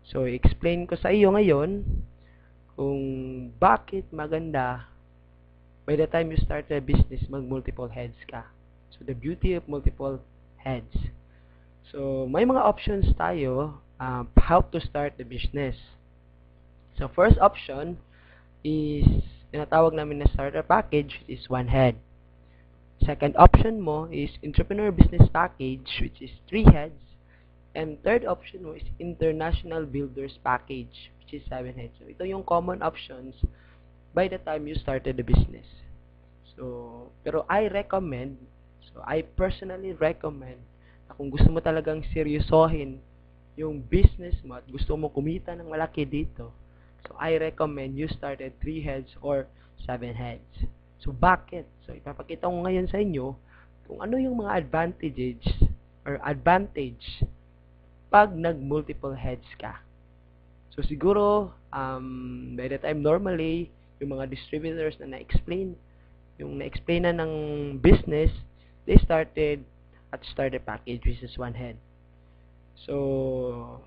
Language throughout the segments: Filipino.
So, explain ko sa iyo ngayon kung bakit maganda by the time you start a business, mag-multiple heads ka. So, the beauty of multiple heads. So, may mga options tayo how to start the business. So, first option is tinatawag namin na starter package, which is one head. Second option mo is entrepreneur business package, which is 3 heads. And third option mo is international builders package, which is 7 heads. So, ito yung common options by the time you started the business. So, pero I personally recommend na kung gusto mo talagang seryosohin yung business mo at gusto mo kumita ng malaki dito, so I recommend you start at 3 heads or 7 heads. So, bakit? So, ipapakita ko ngayon sa inyo kung ano yung mga advantage pag nag-multiple heads ka. So, siguro, by the time normally, yung mga distributors na na-explain na ng business, they started at starter package, which is one head. So,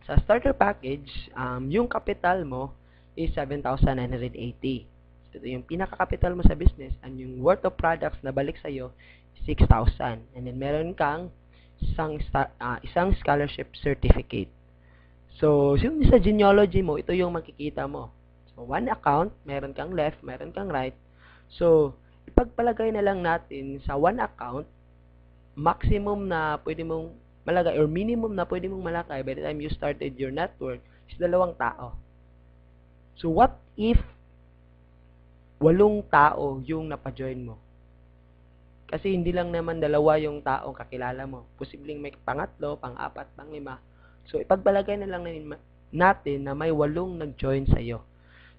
sa starter package, yung capital mo is 7,980. So, ito yung pinaka-capital mo sa business, and yung worth of products na balik sa'yo, 6,000. And then, meron kang isang scholarship certificate. So, yung sa genealogy mo, ito yung makikita mo. So, one account, meron kang left, meron kang right. So, ipagpalagay na lang natin sa one account, maximum na pwede mong malagay or minimum na pwede mong malagay by the time you started your network is 2 tao. So, what if 8 tao yung napajoin mo? Kasi hindi lang naman 2 yung taong kakilala mo. Posibleng may pangatlo, pang-apat, pang-5. So, ipagpalagay na lang natin na may 8 nag-join sa'yo.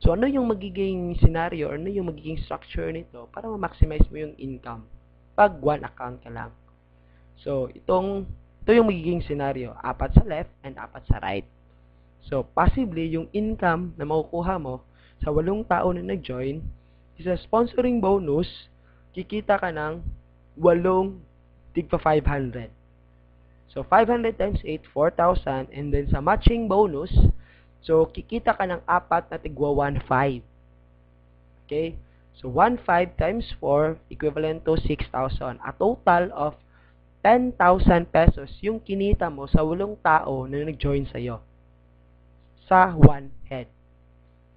So, ano yung magiging scenario or ano yung magiging structure nito para ma-maximize mo yung income pag one account ka lang? So, ito yung magiging scenario. 4 sa left and 4 sa right. So, possibly, yung income na makukuha mo sa 8 tao na nag-join is a sponsoring bonus, kikita ka ng 8 tigpa 500. So, 500 times 8, 4,000. And then, sa matching bonus, so, kikita ka ng 4 na tigwa 1,500. Okay? So, 1,500 times 4, equivalent to 6,000. A total of 10,000 pesos yung kinita mo sa 8 tao na nag-join sa'yo. Sa one head.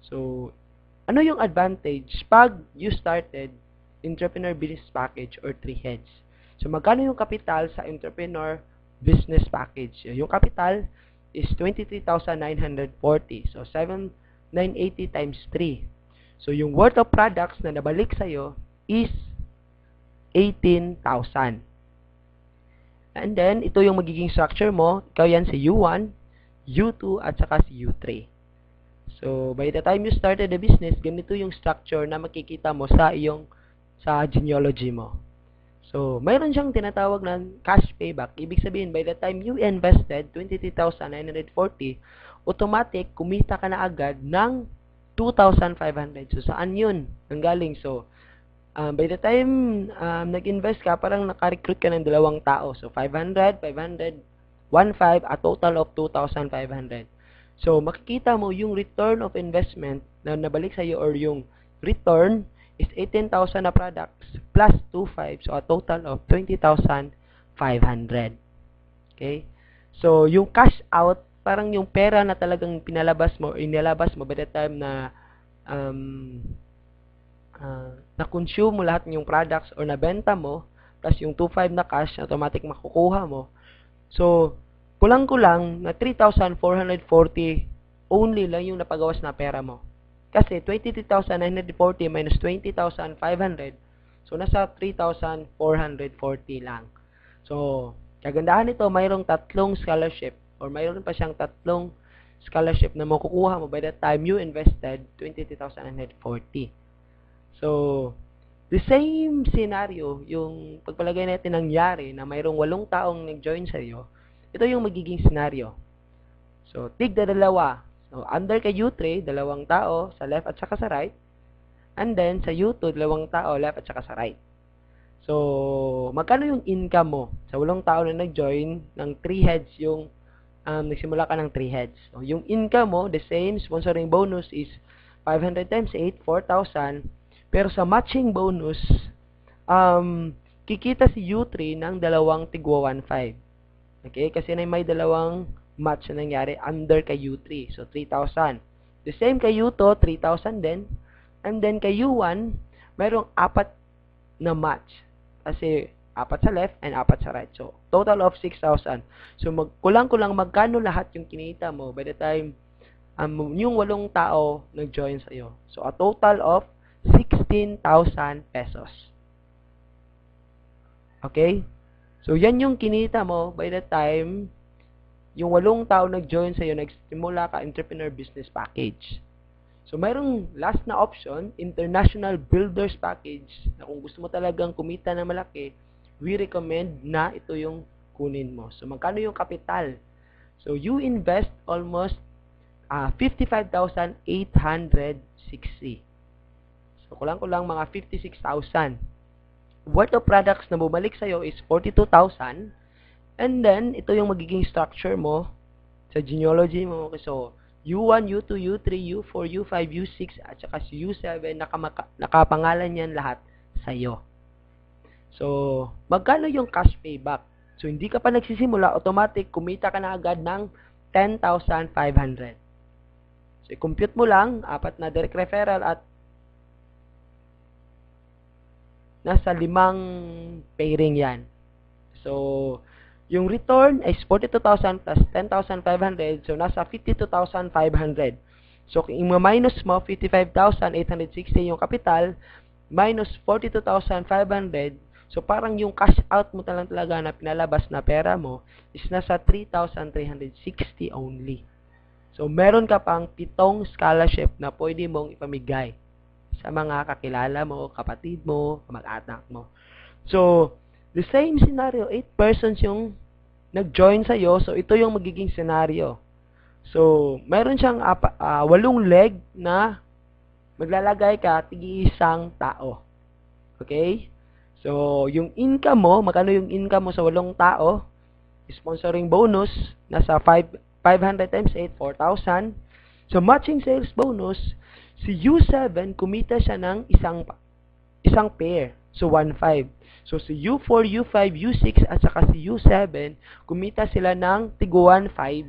So, ano yung advantage pag you started entrepreneur business package or 3 heads? So, magkano yung capital sa entrepreneur business package? Yung capital is 23,940. So, 7,980 times 3. So, yung worth of products na nabalik sa'yo is 18,000. And then, ito yung magiging structure mo. Ikaw yan si U1, U2, at saka si U3. So, by the time you started the business, ganito yung structure na makikita mo sa genealogy mo. So, mayroon siyang tinatawag na cash payback. Ibig sabihin, by the time you invested 23,940, automatic, kumita ka na agad ng 2,500. So, saan yun nanggaling? So, by the time nag-invest ka, parang naka-recruit ka ng 2 tao. So, 500, 500, 1,500, a total of 2,500. So, makikita mo yung return of investment na nabalik sa'yo or yung return is 18,000 na products plus 2,500. So, a total of 20,500. Okay? So, yung cash out, parang yung pera na talagang pinalabas mo, inilabas mo by the time na na-consume mo lahat ng yung products or nabenta mo, plus yung 2,500 na cash, automatic makukuha mo. So, kulang-kulang na 3,440 only lang yung napagawas na pera mo. Kasi 23,940 minus 20,500, so nasa 3,440 lang. So, kagandahan nito, mayroong 3 scholarship or mayroon pa siyang 3 scholarship na makukuha mo by the time you invested 23,940. So, the same scenario, yung pagpalagay natin nangyari na mayroong 8 taong nag-join sa iyo, ito yung magiging scenario. So, tigda 2. So, under kay U3, 2 tao sa left at saka sa right. And then, sa U2, 2 tao left at saka sa right. So, magkano yung income mo? Sa 8 tao na nag-join, ng 3 heads yung nagsimula ka ng 3 heads. So, yung income mo, the same, sponsoring bonus is 500 times 8, 4,000. Pero sa matching bonus, kikita si U3 ng dalawang tigwa 1.5. Okay? Kasi may dalawang match na nangyari under kay U3. So, 3,000. The same kay U2, 3,000 din. And then kay U1, mayroong 4 na match. Kasi 4 sa left and 4 sa right. So, total of 6,000. So, kulang-kulang magkano lahat yung kinita mo by the time yung 8 tao nag-join sa'yo. So, a total of 16,000 pesos. Okay? So, yan yung kinita mo by the time yung 8 tao nag-join sa'yo, nagsimula ka entrepreneur business package. So, mayroong last na option, international builders package, na kung gusto mo talagang kumita na malaki, we recommend na ito yung kunin mo. So, magkano yung kapital? So, you invest almost 55,860. So, kulang-kulang mga 56,000. Worth of products na bumalik sa'yo is 42,000. And then, ito yung magiging structure mo sa genealogy mo. So, U1, U2, U3, U4, U5, U6, at saka si U7, nakapangalan yan lahat sa'yo. So, magkano yung cash payback? So, hindi ka pa nagsisimula, automatic, kumita ka na agad ng 10,500. So, i-compute mo lang, 4 na direct referral at nasa 5 pairing yan. So, yung return is 42,000 plus 10,500. So, nasa 52,500. So, kung i-minus mo, 55,860 yung capital, minus 42,500. So, parang yung cash out mo talaga na pinalabas na pera mo is nasa 3,360 only. So, meron ka pang 7 scholarship na pwede mong ipamigay sa mga kakilala mo, kapatid mo, mag-anak mo. So, the same scenario, 8 persons yung nag-join sa'yo. So, ito yung magiging scenario. So, meron siyang 8 leg na maglalagay ka tigi-isang tao. Okay? So, yung income mo, magkano yung income mo sa 8 tao? Sponsoring bonus, nasa 500 times 8, 4,000. So, matching sales bonus, si U7, kumita siya ng isang pair. So, 1.5. So, si U4, U5, U6, at saka si U7, kumita sila ng tigwa 1.5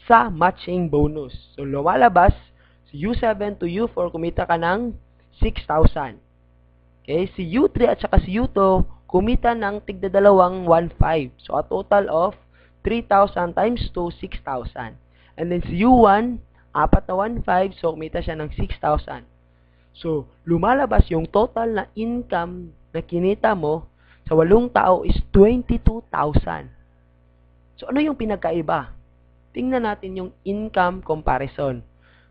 sa matching bonus. So, lumalabas, si U7 to U4, kumita ka ng 6,000. Okay? Si U3 at saka si U2, kumita ng tigdadalawang 1.5. So, a total of 3,000 times 2, 6,000. And then si U1, 4 na 1.5, so kumita siya ng 6,000. So, lumalabas yung total na income na kinita mo sa 8 tao is 22,000. So, ano yung pinagkaiba? Tingnan natin yung income comparison.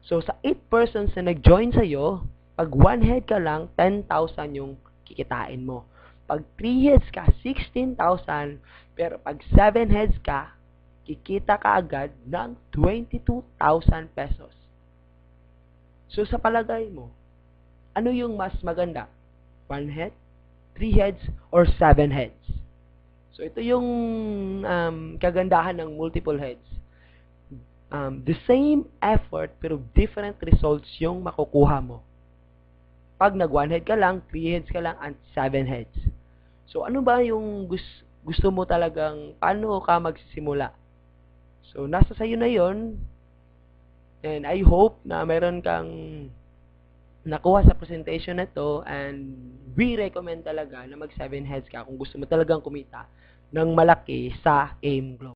So, sa 8 persons na nag-join sa'yo, pag 1 head ka lang, 10,000 yung kikitain mo. Pag 3 heads ka, 16,000. Pero pag 7 heads ka, kikita ka agad ng 22,000 pesos. So, sa palagay mo, ano yung mas maganda? 1 head, 3 heads, or 7 heads? So, ito yung kagandahan ng multiple heads. The same effort pero different results yung makukuha mo. Pag nag 1 head ka lang, 3 heads ka lang, and 7 heads. So, ano ba yung gusto mo talagang, paano ka magsisimula? So, nasa sayo na yon. And I hope na meron kang nakuha sa presentation na to, and we recommend talaga na mag 7 heads ka kung gusto mo talagang kumita ng malaki sa AIM Globe.